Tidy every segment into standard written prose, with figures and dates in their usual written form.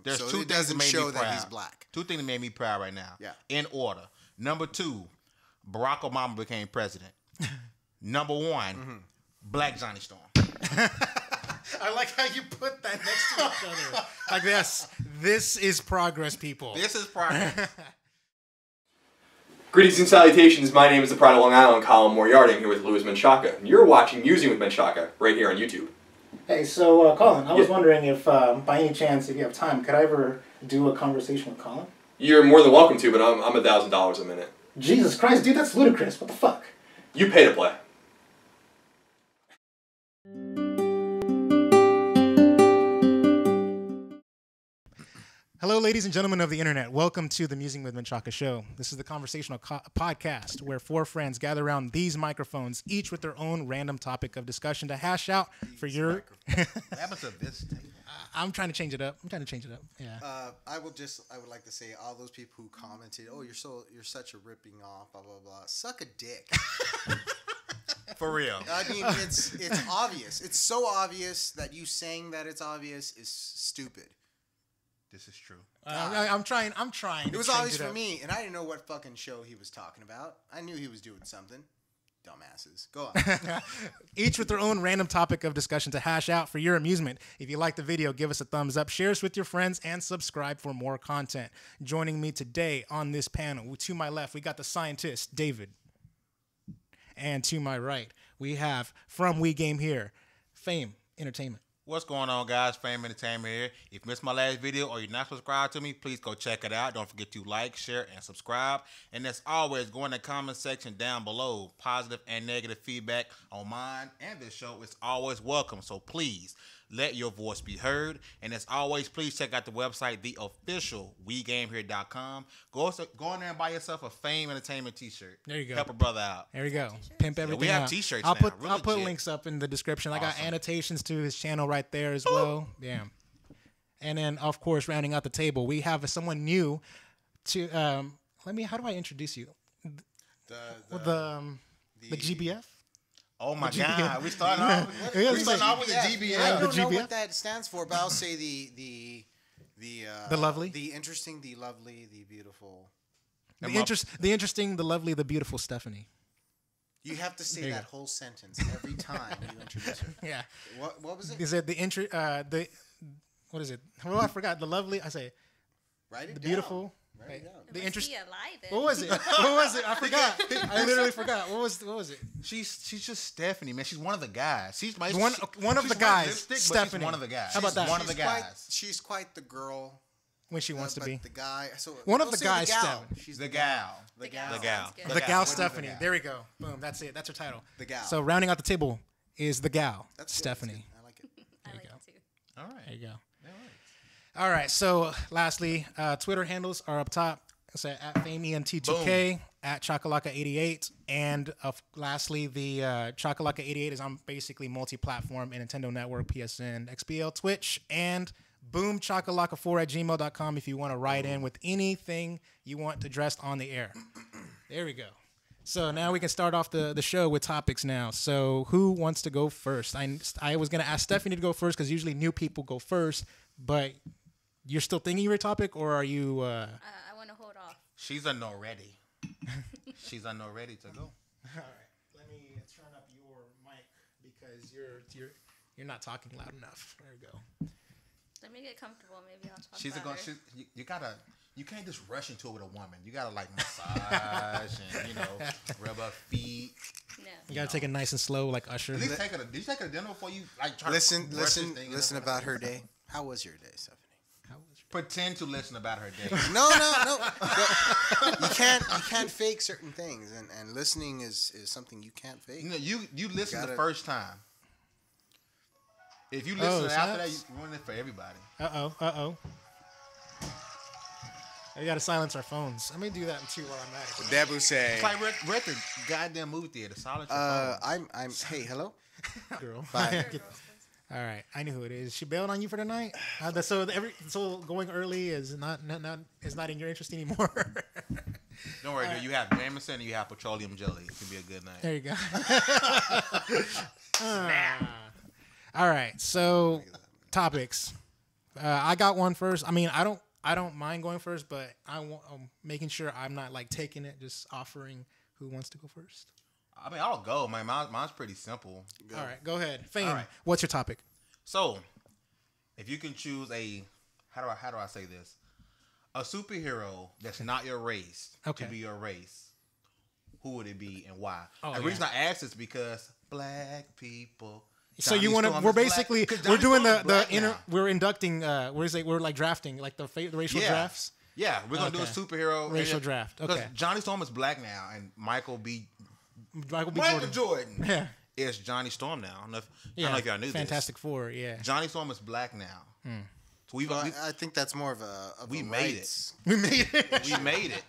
There's so two it things that doesn't made show me that proud. he's black. Two things that made me proud right now. Yeah. In order. Number 2, Barack Obama became president. Number 1, Black Johnny Storm. I like how you put that next to each other. Like this is progress, people. This is progress. Greetings and salutations. My name is the Pride of Long Island, Colin Moriarty. I'm here with Luis Menchaca. And you're watching Musing with Menchaca right here on YouTube. Hey, so Colin, I was wondering if, by any chance, if you have time, could I ever do a conversation with Colin? You're more than welcome to, but I'm $1,000 a minute. Jesus Christ, dude, that's ludicrous. What the fuck? You pay to play. Hello, ladies and gentlemen of the internet. Welcome to the Musing with Menchaca show. This is the conversational podcast where 4 friends gather around these microphones, each with their own random topic of discussion to hash out for your... What happened to this table? I'm trying to change it up. Yeah. I would like to say all those people who commented, "Oh, you're such a ripping off, blah blah blah." Suck a dick. For real. I mean, it's obvious. It's so obvious that you saying that it's obvious is stupid. This is true. I'm trying. It was obvious for me, and I didn't know what fucking show he was talking about. I knew he was doing something. Dumbasses. Go on. Each with their own random topic of discussion to hash out for your amusement. If you like the video, give us a thumbs up, share us with your friends, and subscribe for more content. Joining me today on this panel, to my left, we got the scientist, David. And to my right, we have, from We Game Here, Fame Entertainment. What's going on, guys? Fame Entertainment here. If you missed my last video or you're not subscribed to me, please go check it out. Don't forget to like, share, and subscribe. And as always, go in the comment section down below. Positive and negative feedback on mine and this show is always welcome. So please let your voice be heard. And as always, please check out the website, the official WeGameHere.com. Go in there and buy yourself a Fame Entertainment t-shirt. There you go. Help a brother out. There you go. Pimp everything we have out. t-shirts I'll now. put Real I'll put legit. links up in the description. I got Awesome. annotations to his channel right there as well. Yeah. And then, of course, rounding out the table, we have someone new to how do I introduce you? The GBF? Oh my God! We started off with the GBF. I don't know GBF? what that stands for, but I'll say the lovely? the interesting, the lovely, the beautiful. The interesting, the lovely, the beautiful Stephanie. You have to say that whole sentence every time you introduce her. Yeah. What was it? Is it the what is it? Oh, I forgot. The lovely. I say Write it the down. beautiful. Write it down. The interesting. alive. What was it? What was it? I forgot. I literally forgot. What was it? She's just Stephanie, man. She's one of the guys. She's One of the guys. Stephanie. She's one of the guys. How about that? One of the guys. She's quite the girl. When she wants to but be. the guy. So One of we'll the say guys, The gal. Stephanie. She's The gal. The gal. The gal. The gal What is Stephanie. the gal? There we go. Boom. That's it. That's her title. The gal. So rounding out the table is the gal That's good, Stephanie. that's good. I like it. I like go. it too. All right. There you go. All right. So lastly, Twitter handles are up top. So at FameENT2K, at Chakalaka88, and lastly, the Chakalaka88 is on basically multi-platform and Nintendo Network, PSN, XBL, Twitch, and boomchakalaka4@gmail.com if you want to write in with anything you want addressed on the air. There we go. So now we can start off the show with topics now. So who wants to go first? I was going to ask Stephanie to go first because usually new people go first, but you're still thinking of your topic, or are you... I want to hold off. She's a no ready. She's a no ready to go. All right, let me turn up your mic because you're not talking loud enough. There we go. Let me get comfortable. Maybe I'll talk She's a louder. go. You can't just rush into it with a woman. You gotta like massage and rub her feet. No. You gotta take it nice and slow, like Usher. At least did you take her to dinner before you like try Listen to rush this thing and listen stuff? about her day. How was your day, Stephanie? Pretend to listen about her day. No. You can't fake certain things, and listening is something you can't fake. You listen the Gotta- first time. If you listen after that, you snaps. ruin it for everybody. Uh-oh. We gotta silence our phones. I'm gonna do that too while I'm at it. Debu say, It's like we're at the goddamn movie theater. Silence your phone. hey, hello. Girl. Bye. All right, I knew who it is. She bailed on you for the night. So going early is not in your interest anymore. Don't worry, dude. You have Jameson and you have petroleum jelly. It can be a good night. There you go. All right, so topics. I got one first. I mean, I don't mind going first, but I'm making sure I'm not like taking it. Just offering who wants to go first. I mean, I'll go. Mine's pretty simple. Go. All right, go ahead. Fame. All right. What's your topic? So, if you can choose how do I say this? A superhero that's not your race Okay. to be your race. Who would it be and why? Oh, the yeah. reason I asked is because black people. So Johnny you want to? Storm We're is black. basically 'Cause we're Johnny doing Storm is black now. we're inducting. We're like drafting like the racial Yeah. drafts. Yeah, we're gonna do a Okay. superhero Racial draft. Because Okay. Johnny Storm is black now, and Michael B. Michael B. Michael Jordan. Jordan Yeah. is Johnny Storm now. I don't know if, I Yeah. don't know if y'all knew Fantastic Four. Yeah. this. Johnny Storm is black now. So Well, I think that's more of a. We a made rights. We made it. we made it.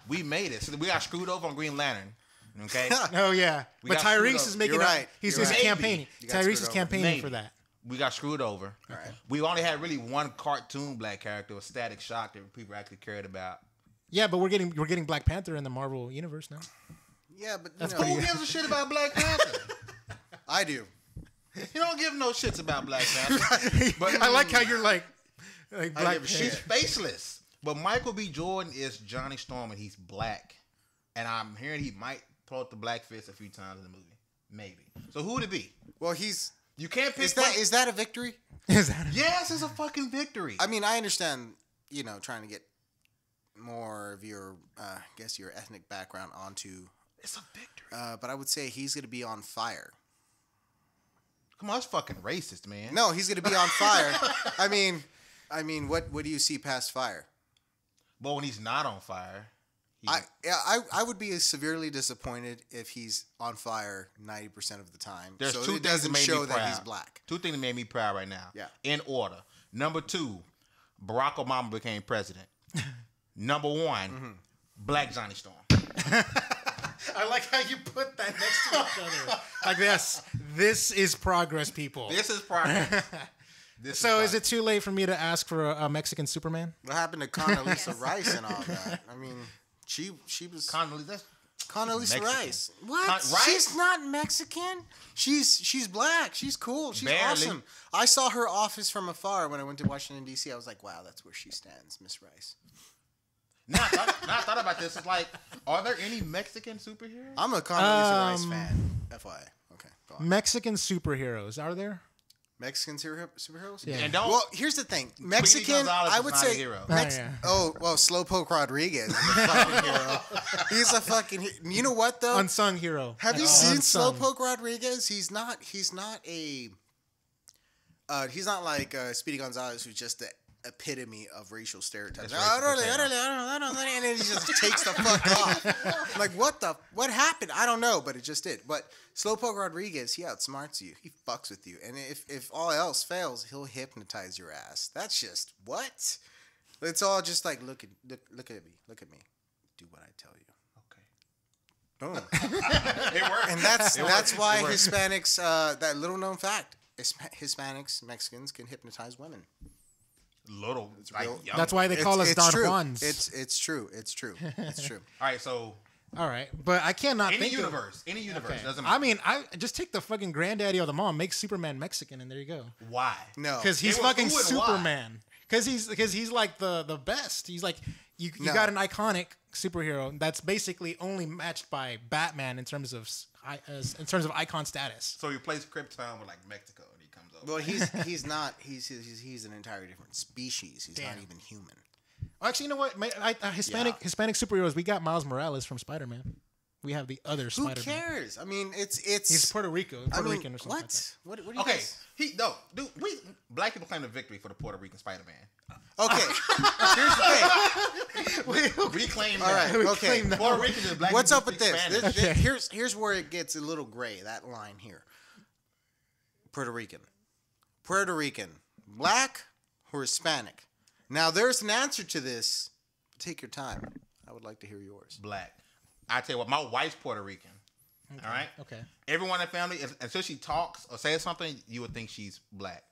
We made it. So we got screwed over on Green Lantern. Okay. Oh yeah. We But got screwed Tyrese up. is making You're up. right. He's You're just right. campaigning. You got Tyrese screwed is over. campaigning Maybe. for that. We got screwed over. All right. We only had really one cartoon black character, was Static Shock, that people actually cared about. Yeah, but we're getting Black Panther in the Marvel universe now. Yeah, but That's you know, Who gives a shit about Black Panther? I do. You don't give no shits about Black Panther. But I like how you're like Black give a Panther. shit. He's faceless. But Michael B. Jordan is Johnny Storm, and he's black. And I'm hearing he might pull out the black fist a few times in the movie. Maybe. So who would it be? Well, he's. You can't pick. Is that a victory? Is that Yes, it's a fucking victory. I mean, I understand. You know, trying to get more of your, I guess, your ethnic background onto. It's a victory. But I would say he's going to be on fire. Come on, that's fucking racist, man. No, he's going to be on fire. I mean, what do you see past fire? But when he's not on fire, I would be severely disappointed if he's on fire 90% of the time. there's so two it things doesn't that made show me that proud. he's black. Two things that made me proud right now. Yeah. In order. Number 2, Barack Obama became president. Number 1, Black Johnny Storm. I like how you put that next to each other. Like this is progress, people. This is progress. So is it too late for me to ask for a Mexican Superman? What happened to Condoleezza Rice and all that? I mean, she was Condoleezza? Condoleezza Mexican. Rice. What? Rice? She's not Mexican. She's black. She's cool. She's Barely. awesome. I saw her office from afar when I went to Washington D.C. I was like, wow, that's where she stands, Miss Rice. Now I thought about this. It's like, are there any Mexican superheroes? I'm a Condoleezza Rice fan. FYI. Okay, go on. Mexican superheroes, are there? Mexican superheroes? Yeah. And don't. Well, here's the thing. Mexican, Gonzalez I is would not a say. hero. Yeah. Oh, well, Slowpoke Rodriguez is a fucking hero. He's a fucking. You know what though? Unsung hero. Have you seen Unsung. Slowpoke Rodriguez? He's not a. He's not like Speedy Gonzalez, who's just the epitome of racial stereotypes. That's I don't racist know, and then he just takes the fuck off. Like what happened? I don't know, but it just did. But Slowpoke Rodriguez, he outsmarts you. He fucks with you, and if all else fails, he'll hypnotize your ass. That's just what. It's all just like look at me, do what I tell you. Okay. Boom. It worked. And that's why It worked. Hispanics, that little known fact, Hispanics, Mexicans can hypnotize women. Little. Like, real. young. That's why they call us It's Don true. Juans. It's true. It's true. All right, so All right, but I cannot any think universe. Any universe. Okay. Doesn't matter. I mean, I just take the fucking granddaddy of them all, make Superman Mexican, and there you go. Why? No. Because he's It was fucking who and why. Superman. Because he's like the best. He's like you No. got an iconic superhero that's basically only matched by Batman in terms of icon status. So he plays Kryptonite with like Mexico, and he comes over. Well, he's not. He's an entirely different species. He's not Damn. even human. Actually, you know what? Hispanic superheroes. We got Miles Morales from Spider-Man. We have the other Who Spider-Man. cares? I mean, it's. He's Puerto Rican or something like that. What do you Okay, guys? dude, black people claim the victory for the Puerto Rican Spider-Man. Okay. Here's the thing. We claim All right. that. Okay. claim that. Puerto Rican is black. What's people up with speak this? Spanish. Okay. Here's where it gets a little gray. That line here. Puerto Rican, black or Hispanic? Now there's an answer to this. Take your time. I would like to hear yours. Black. I tell you what, my wife's Puerto Rican. All right. Okay. Everyone in the family, until she talks or says something, you would think she's black.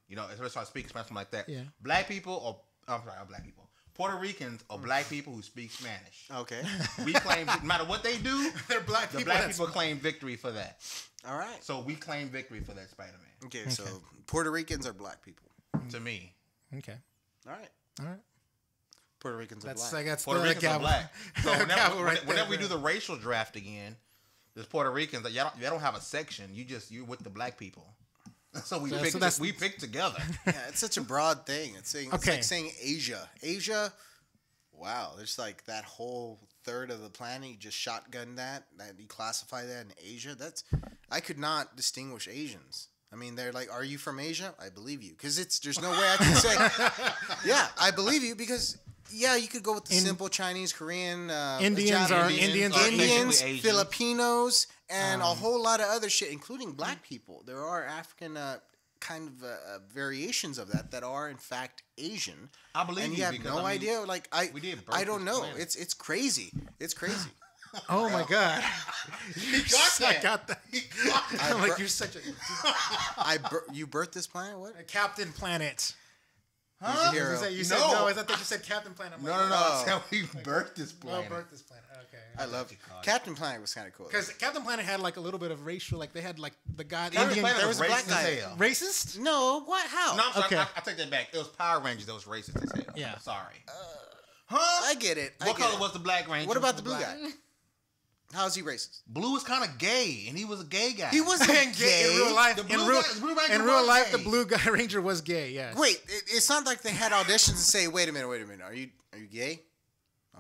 You know, until she starts speaking Spanish, something like that. Yeah. Black people, or I'm sorry, not black people. Puerto Ricans are black people who speak Spanish. Okay. We claim, no matter what they do, They're black the people. black people claim victory for that. All right. So we claim victory for that Spider-Man. Okay. So Puerto Ricans are black people. To me, Okay. All right. All right. Puerto Ricans are That's black. like that's Puerto the Ricans are gavel. black. So Gavel right whenever there, we do bro. the racial draft again, there's Puerto Ricans that y'all don't have a section. You're with the black people. So we pick together. Yeah, it's such a broad thing. It's Okay. like saying Asia. Asia. Wow, there's like that whole third of the planet. You just shotgun that you classify that in Asia. I could not distinguish Asians. I mean, they're like, "Are you from Asia?" I believe you, because there's no way I can say, "Yeah, I believe you," because yeah, you could go with the simple Chinese, Korean, Indians are Japanese, Indians Indians, Asian. Filipinos, and a whole lot of other shit, including black people. There are African kind of variations of that are in fact Asian. I believe and you you have because, no I mean, idea. Like we did birth I don't this know. planet. It's crazy. It's crazy. Oh my god! I got that. I I'm like, bur- you're such a You birthed this planet? What? Captain Planet. Huh? You said No. no. I thought you said Captain Planet. I'm No, like, no, no. Oh. That's how we birthed this planet. Oh, birth this planet. Okay. I love Captain Planet was kind of cool. Because Captain Planet had like a little bit of racial, like they had like the guy, Captain Indian, Planet there was was a black racist guy. as hell. racist. No, what? How? No, I'm sorry. Okay. I take that back. It was Power Rangers that was racist as hell. Yeah. Sorry. I get it. What color was the Black Ranger? What about the blue guy? How's he racist? Blue is kind of gay, and he was a gay guy. He wasn't gay. In real life, The in Blue real, guy- the Blue Ranger in real was life, the gay. blue guy ranger was gay. Yes. Wait, it's not like they had auditions and say, "Wait a minute. Are you gay?"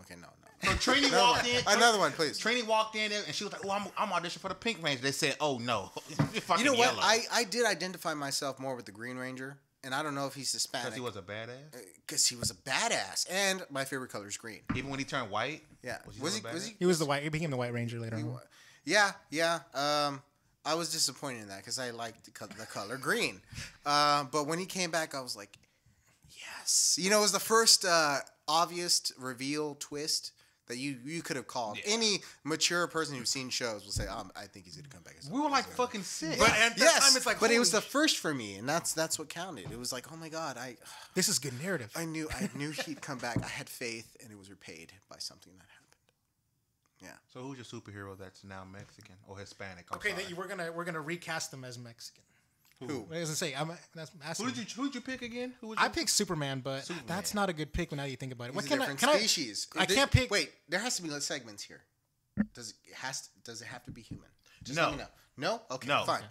Okay, no. So Trini Another walked one. in. Another one, please. Trini walked in there, and she was like, "Oh, I'm auditioning for the Pink Ranger." They said, "Oh no, you're fucking You know what? yellow." I did identify myself more with the Green Ranger, and I don't know if he's Hispanic. Because he was a badass. Because he was a badass, and my favorite color is green. Even when he turned white. Yeah. Was he? He was the white. He became the White Ranger later on. Yeah. I was disappointed in that because I liked the color green. But when he came back, I was like, yes. You know, it was the first obvious reveal twist that you could have called. Yeah. Any mature person who's seen shows will say, I think he's going to come back. We were like fucking sick. But at that time, it's like, but it was holy the first for me, and that's what counted. It was like, oh my god, This is good narrative. I knew he'd come back. I had faith, and it was repaid by something that happened. Yeah. So who's your superhero that's now Mexican or Hispanic? I'm Okay, sorry. we're gonna recast them as Mexican. Who? I was gonna say, that's asking. Who did you pick again? Who was I your- picked Superman, but Superman. that's not a good pick now that you think about it. He's What a can different can species. I can't pick. Wait, there has to be segments here. Does it have to be human? Just No. let me know. No? Okay, No. fine.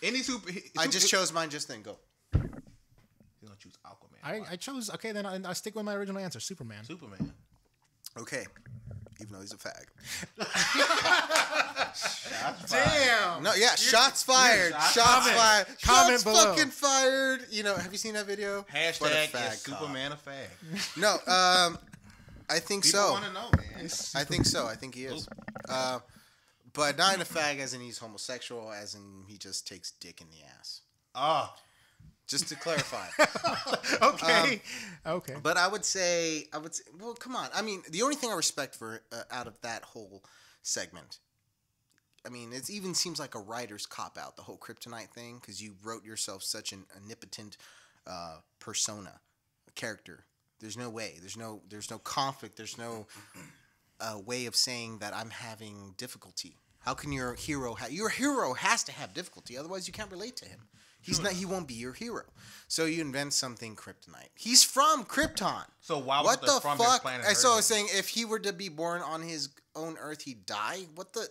Any super. I just chose mine just then. Go. He's gonna choose Aquaman. I chose. Okay, then I stick with my original answer, Superman. Superman. Okay. Even though he's a fag. Damn. No, yeah, shots fired. Shots fired. Comment Shots below. fucking fired. You know, have you seen that video? What a Hashtag fag is cock. Superman a fag. No, I think People so. want to know, man. I think so. I think he is. But not in a fag as in he's homosexual, as in he just takes dick in the ass. Oh, Just to clarify. Okay. Okay. But I would say, well, come on. I mean, the only thing I respect for out of that whole segment, I mean, it even seems like a writer's cop out, the whole Kryptonite thing, because you wrote yourself such an omnipotent persona, a character. There's no way. There's no conflict. There's no way of saying that I'm having difficulty. How can your hero your hero has to have difficulty, otherwise you can't relate to him. He's not. He won't be your hero. So you invent something Kryptonite. He's from Krypton. so why What would the the from his fuck? planet? So I hurt was him? saying, if he were to be born on his own Earth, he'd die.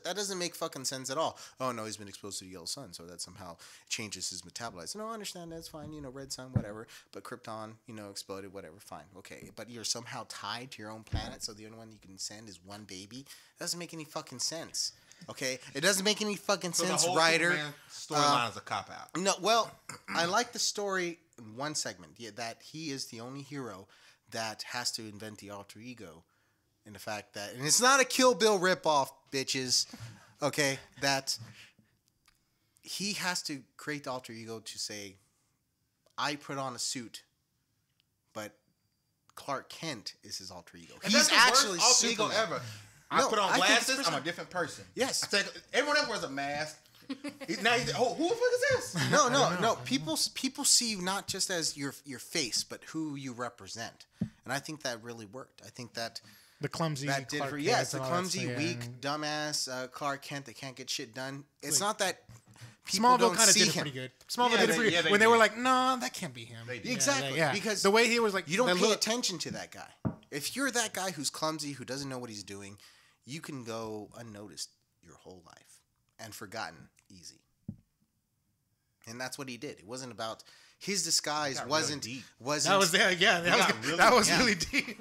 That doesn't make fucking sense at all. Oh no, he's been exposed to the yellow sun, so that somehow changes his metabolism. No, I understand that's fine. You know, red sun, whatever. But Krypton, exploded, whatever. Fine, okay. But you're somehow tied to your own planet, so the only one you can send is one baby. That doesn't make any fucking sense. Okay, it doesn't make any fucking So the sense, whole writer. Superman storyline is a cop out. No, well, I like the story in one segment. Yeah, that he is the only hero that has to invent the alter ego, and the fact that, and it's not a Kill Bill ripoff, bitches. Okay, that he has to create the alter ego to say, I put on a suit, but Clark Kent is his alter ego. And He's that's the actually worst alter ego Superman. ever. No, I put on I think it's glasses. I'm a percent- different person. Yes. I take everyone else wears a mask. Now he's who the fuck is this? No. People see you not just as your face, but who you represent, and I think that really worked. I think that The clumsy. that did Clark for Kent yes, the and all that clumsy, stuff, yeah. weak, dumbass Clark Kent that can't get shit done. It's not that people Smallville don't kind of see did it him. pretty good. Smallville Yeah, did it they- pretty yeah, good. they When they were did. like, no, that can't be him. They did. Exactly, Yeah. because the way he was like, you don't the pay look- attention to that guy. If you're that guy who's clumsy, who doesn't know what he's doing, you can go unnoticed your whole life and forgotten easy. And that's what he did. It wasn't about his disguise. Got real Wasn't deep. wasn't That was that was really deep.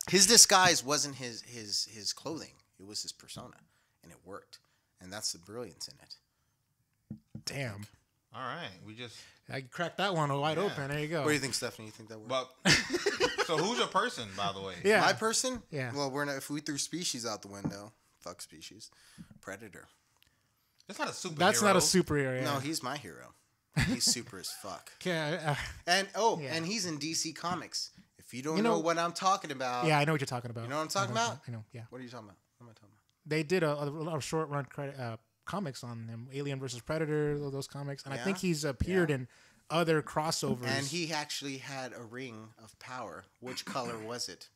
his disguise wasn't his clothing. It was his persona, and it worked. And that's the brilliance in it. Damn. All right, we just. I cracked that one wide open. There you go. What do you think, Stephanie? You think that worked? But so who's your person, by the way? Yeah. My person? Yeah. Well, we're not. If we threw species out the window, fuck species. Predator. It's not a superhero. That's not a superhero. Yeah. No, he's my hero. He's super as fuck. Yeah, And Yeah. and he's in DC Comics. If you don't You know know- what I'm talking about, yeah, I know what you're talking about. You know what I'm talking about? I know. Yeah. What are you talking about? What am I talking about? They did a lot of short run comics on him, Alien versus Predator, those comics, and I Yeah? think he's appeared in other crossovers. And he actually had a ring of power. Which color was it?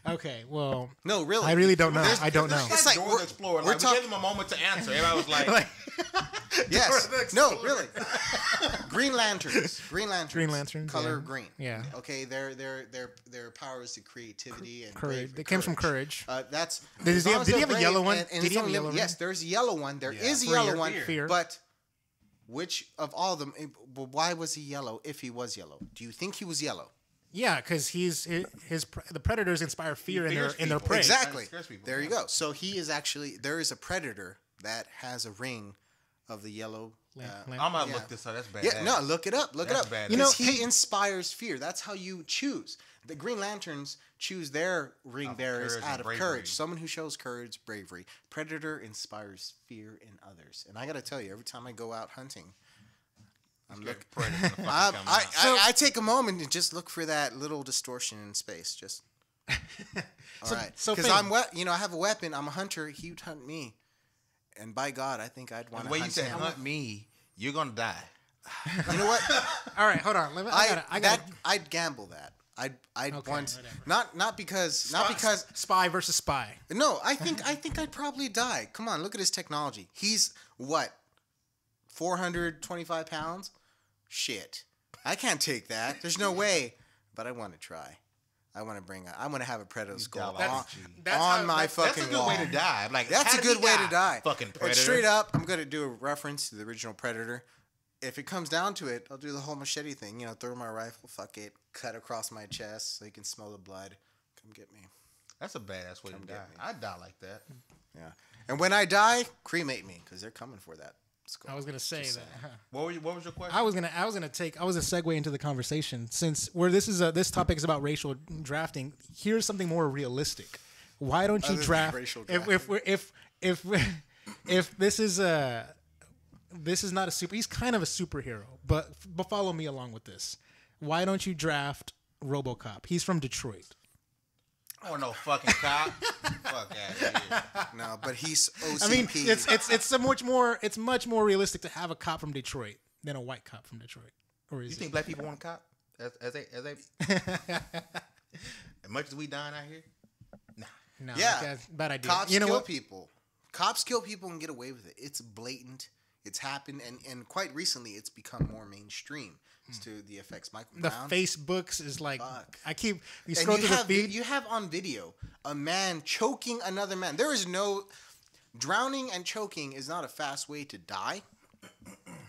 okay, well, No, really. I really don't know. There's- I don't know. It's like Dora we're- the Explorer. we're Like, we talk- gave him a moment to answer. Everybody was like, Yes. Dora the No, Explorer. really. Green Lanterns. Green Lanterns, Color yeah. green. Yeah. Okay. Their power is to creativity and Courage. brave- It came from courage. That's. Did as he long have- as did he they're have a brave yellow one? and Did it's he have a only- yellow one? Yes, there's a yellow one. There is a Fear. yellow one. Fear. But which of all of them? Well, why was he yellow? If he was yellow, do you think he was yellow? Yeah, because the predators inspire fear in their fears people. prey. Exactly. Scares people, There you yeah. go. So he is actually there is a predator that has a ring of the yellow. Lamp. I'm gonna Yeah. look this up. That's bad. Yeah, no, look it up. Look That's it up. badass. You know, He inspires fear. That's how you choose. The Green Lanterns choose their ring Of bearers courage and out of bravery. courage. Someone who shows courage, bravery. Predator inspires fear in others. And I gotta tell you, every time I go out hunting, I'm looking. I take a moment and just look for that little distortion in space. Just all right. so Because Finn- I have a weapon. I'm a hunter. He would hunt me, and by God, I think I'd want The to way you hunt said him. hunt me, you're gonna die. You know what? All right, hold on. I got I'd gamble that. I'd Okay, want whatever. not because spy versus spy. no. I think I'd probably die. Come on, look at his technology. He's what 425 pounds. Shit, I can't take that. There's no way. But I want to try. I want to have a predator skull on my fucking That's a good wall. way to die. Like That's how a did he good way to die. Fucking But predator. straight up, I'm gonna do a reference to the original Predator. If it comes down to it, I'll do the whole machete thing. You know, throw my rifle, fuck it, cut across my chest so you can smell the blood. Come get me. That's a badass way to die. get me. I'd die like that. Yeah. And when I die, cremate me because they're coming for that skull. I was gonna say that. What was your question? I was gonna segue into the conversation since this topic is about racial drafting. Here's something more realistic. Why don't you Other than draft racial if this is not a super? He's kind of a superhero, but follow me along with this. Why don't you draft RoboCop? He's from Detroit. Oh no, fucking cop. Fuck out here. No, but he's OCP. I mean, it's so much more. It's much more realistic to have a cop from Detroit than a white cop from Detroit. Or is You it? think black people want a cop? As they as much as we dying out here? No, Yeah. that's a bad idea. Cops you know kill what? people. Cops kill people and get away with it. It's blatant. It's happened, and quite recently, it's become more mainstream as to the effects. Michael The Brown. Facebooks is like Fuck. you And scroll you through have the feed. you have on video a man choking another man. There is no drowning and choking is not a fast way to die.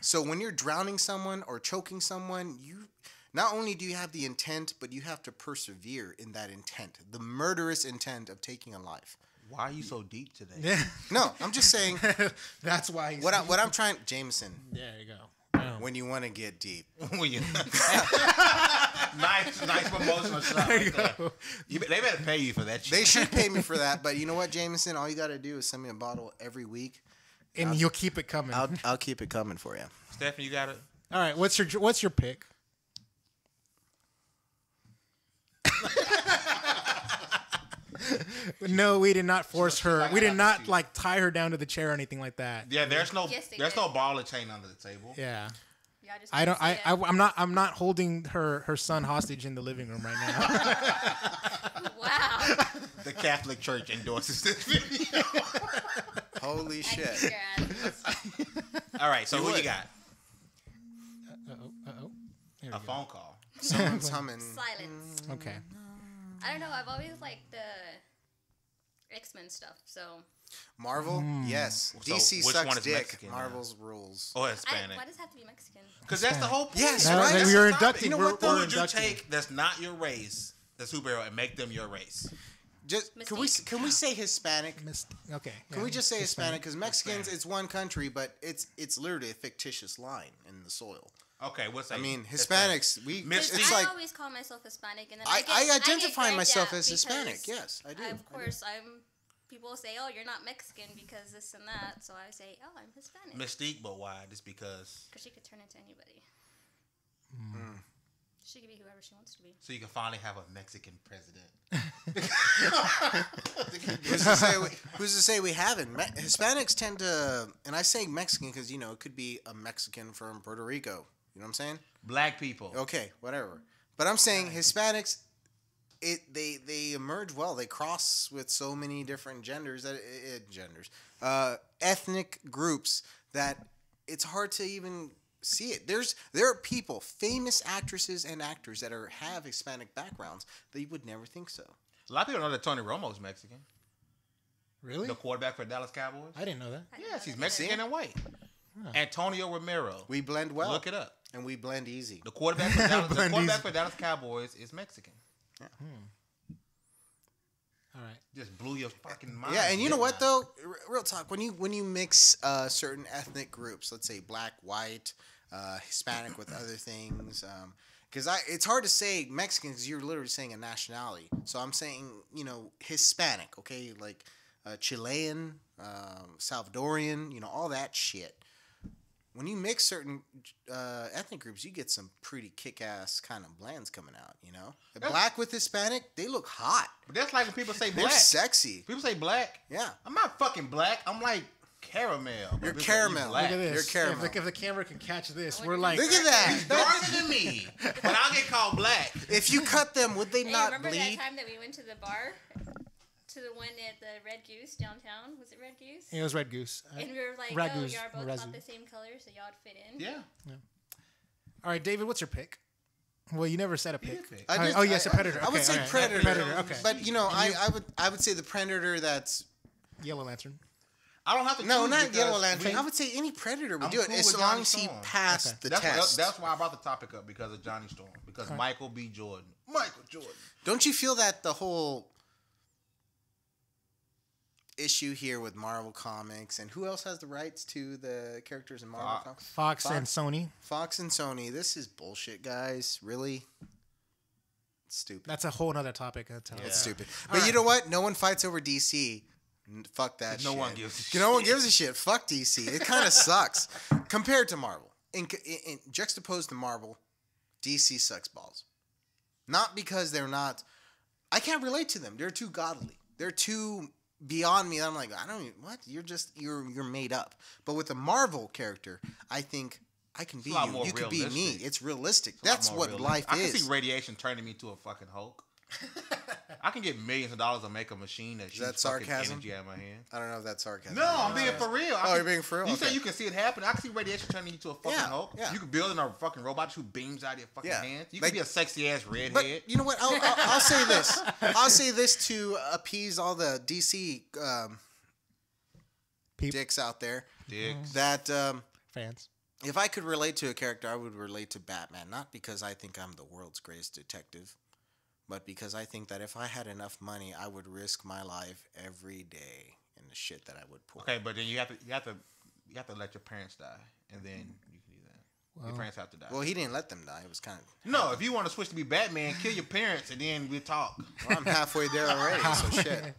So when you're drowning someone or choking someone, you not only do you have the intent, but you have to persevere in that intent, the murderous intent of taking a life. Why are you so deep today? Yeah, No, I'm just saying that's why. what I'm trying, Jameson. There you go. Boom. When you want to get deep, When you- nice promotional shot. Right there. They better pay you for that shit. they should pay me for that. But you know what, Jameson? All you got to do is send me a bottle every week. And you'll keep it coming. I'll keep it coming for you. Stephanie, you got it. All right, what's your pick? No, we did not force her. like We did that not attitude. like tie her down to the chair or anything like that. Yeah, there's no Yes, they there's did. no ball and chain under the table. Yeah. Y'all just I don't. can't see it. I'm not holding her son hostage in the living room right now. Wow. The Catholic Church endorses this video. Holy I shit. kick your ass. All right, so You who would. you got? Uh-oh. There we A go. phone call. Someone's humming. Silence. Okay. I don't know. I've always liked the X-Men stuff. So Marvel? Yes. So DC which sucks one is dick. Mexican now? Marvel's rules. Or Hispanic? why does it have to be Mexican? Because that's the whole point. Yes, Now, right. like, That's we the were topic. inducting. You know we're, what, though? we're Who would you inducting. take that's not your race, the superhero, and make them your race? Just can we say Hispanic? Okay. Can we just say Hispanic? Because Mexicans, Hispanic. it's one country, but it's literally a fictitious line in the soil. Okay, what's that? I mean, Hispanics. Mystique. It's I like always call myself Hispanic, and then I get identify griped myself at as Hispanic. because Yes, I do. Of course, people say, "Oh, you're not Mexican because this and that." So I say, "Oh, I'm Hispanic." Mystique, but why? Just because. Because she could turn into anybody. Hmm. She could be whoever she wants to be. So you can finally have a Mexican president. Who's to say we haven't? Hispanics tend to, and I say Mexican because it could be a Mexican from Puerto Rico. You know what I'm saying? Black people. Okay, whatever. But I'm saying Hispanics, they emerge well. They cross with so many different ethnic groups that it's hard to even see it. There are people, famous actresses and actors that have Hispanic backgrounds that you would never think so. A lot of people know that Tony Romo's Mexican. Really? The quarterback for Dallas Cowboys. I didn't know that. I didn't Yes, know he's that Mexican and white. Huh. Antonio Romero. We blend well. Look it up. And we blend easy. The quarterback for Dallas, Blend easy. Dallas Cowboys is Mexican. All right. Just blew your fucking mind. Yeah, and you know what didn't though? Real talk. When you mix certain ethnic groups, let's say black, white, Hispanic with other things, because it's hard to say Mexican because you're literally saying a nationality. So I'm saying Hispanic, okay, like Chilean, Salvadorian, all that shit. When you mix certain ethnic groups, you get some pretty kick-ass kind of blends coming out, Black with Hispanic, they look hot. But that's like when people say They're black. sexy. People say black. Yeah. I'm not fucking black. I'm like caramel. You're But people say caramel. you black. Look at this. You're caramel. If the camera can catch this, Look we're at like. Look at that. Darker than me, but I'll get called black. If you cut them, would they Hey, not remember bleed? that time that we went to the bar? To the one at the Red Goose downtown? Was it Red Goose? It was Red Goose. And we were like, Red oh, Goose, y'all both Razu. thought the same color, so y'all would fit in. Yeah. All right, David, what's your pick? Well, you never said a pick. did pick. I Oh, yes, a predator. I would Okay, say all right. predator. Predator, okay. But I would say the predator that's Yellow Lantern. I don't have to. no, choose not because Yellow Lantern. we- I would say any predator would I'm do it cool as with long Johnny as he Storm. passed Okay. the That's test. that's why I brought the topic up because of Johnny Storm. Because Michael B. Jordan. Michael Jordan. Don't you feel that the whole issue here with Marvel Comics and who else has the rights to the characters in Marvel Comics? Fox and Sony. Fox and Sony. This is bullshit, guys. Really? It's stupid. That's a whole other topic. I'll tell you. It's stupid. But you know what? No one fights over DC. Fuck that shit. No one gives a shit. No one gives a shit. Fuck DC. It kind of sucks. Compared to Marvel. In juxtaposed to Marvel, DC sucks balls. Not because they're not... I can't relate to them. They're too godly. They're too beyond me. I'm like, I don't even... What? You're made up. But with a Marvel character, I think... I can be It's a lot you. more You can be me. realistic. It's realistic. It's a lot That's more what realistic. life I is. can see radiation turning me to a fucking Hulk. I can get millions of dollars to make a machine that shoots fucking sarcasm? energy out of my hand. I don't know if that's sarcasm. No, I'm being for real. Oh, you're being for real? You say Okay. you can see it happen. I can see radiation turning you to a fucking Yeah, Hulk. yeah. You can build a fucking robot who beams out of your fucking Yeah. hands. You Like- can be a sexy ass redhead. But you know what? I'll say this. I'll say this to appease all the DC Peep. dicks out there. Dicks. That Fans. if I could relate to a character, I would relate to Batman. Not because I think I'm the world's greatest detective, but because I think that if I had enough money, I would risk my life every day in the shit that I would pull. Okay, but then you have to let your parents die, and then you can do that. Your parents have to die. Well, he didn't let them die. It was kind of. No, if you want to switch to be Batman, kill your parents, and then we talk. Well, I'm halfway there already, so shit.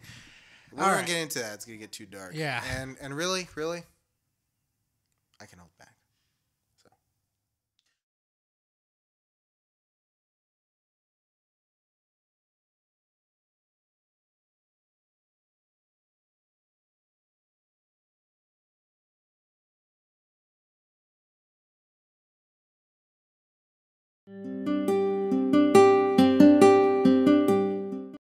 We're All gonna right. get into that. It's gonna get too dark. Yeah. And really, I can hold back.